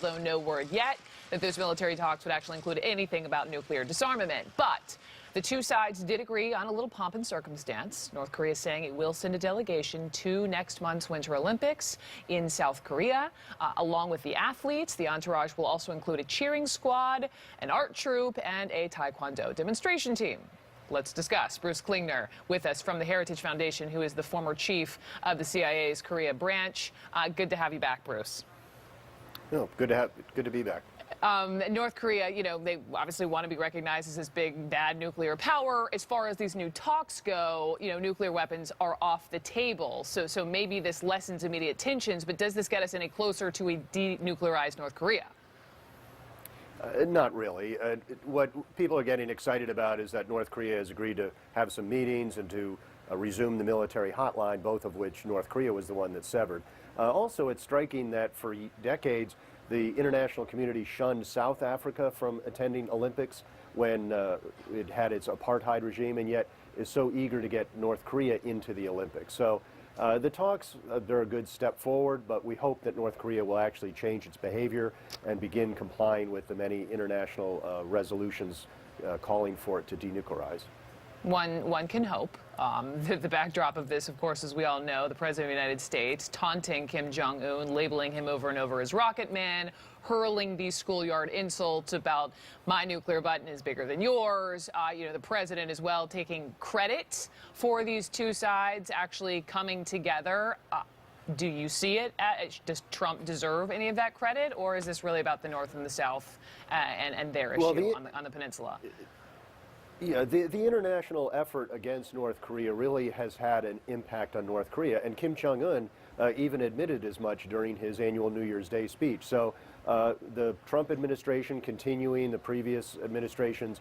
Although no word yet that those military talks would actually include anything about nuclear disarmament. But the two sides did agree on a little pomp and circumstance. North Korea is saying it will send a delegation to next month's Winter Olympics in South Korea. Along with the athletes, the entourage will also include a cheering squad, an art troupe, and a taekwondo demonstration team. Let's discuss. Bruce Klingner with us from the Heritage Foundation, who is the former chief of the CIA's Korea branch. Good to have you back, Bruce. No, good to be back. North Korea, they obviously want to be recognized as this big, bad nuclear power. As far as these new talks go, nuclear weapons are off the table. So maybe this lessens immediate tensions, but does this get us any closer to a denuclearized North Korea? Not really. What people are getting excited about is that North Korea has agreed to have some meetings and to resume the military hotline, both of which North Korea was the one that severed. Also, it's striking that for decades, the international community shunned South Africa from attending Olympics when it had its apartheid regime, and yet is so eager to get North Korea into the Olympics. So the talks, they're a good step forward, but we hope that North Korea will actually change its behavior and begin complying with the many international resolutions calling for it to denuclearize. One can hope. The backdrop of this, of course, as we all know, the President of the United States taunting Kim Jong-un, labeling him over and over as Rocket Man, hurling these schoolyard insults about my nuclear button is bigger than yours. The President as well taking credit for these two sides actually coming together. Do you see it? Does Trump deserve any of that credit, or is this really about the North and the South and their issue on the peninsula? Yeah, the international effort against North Korea really has had an impact on North Korea, and Kim Jong-un even admitted as much during his annual New Year's Day speech. So the Trump administration, continuing the previous administration's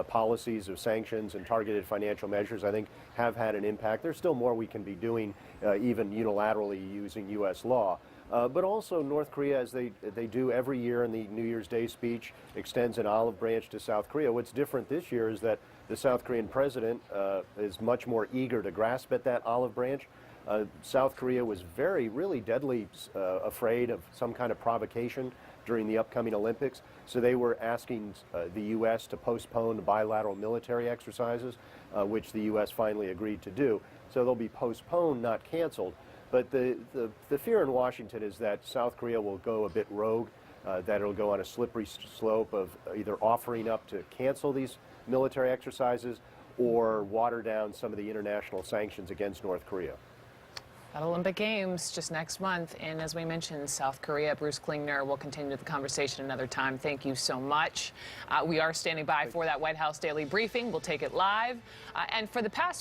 policies of sanctions and targeted financial measures, I think have had an impact. There's still more we can be doing, even unilaterally using U.S. law. But also North Korea, as they do every year in the New Year's Day speech, extends an olive branch to South Korea. What's different this year is that the South Korean president is much more eager to grasp at that olive branch. South Korea was really deadly afraid of some kind of provocation during the upcoming Olympics. So they were asking the U.S. to postpone bilateral military exercises, which the U.S. finally agreed to do. So they'll be postponed, not canceled. But the fear in Washington is that South Korea will go a bit rogue, that it'll go on a slippery slope of either offering up to cancel these military exercises or water down some of the international sanctions against North Korea. At Olympic Games just next month, and as we mentioned, South Korea. Bruce Klingner will continue the conversation another time. Thank you so much. We are standing by for that White House Daily Briefing. We'll take it live. And for the past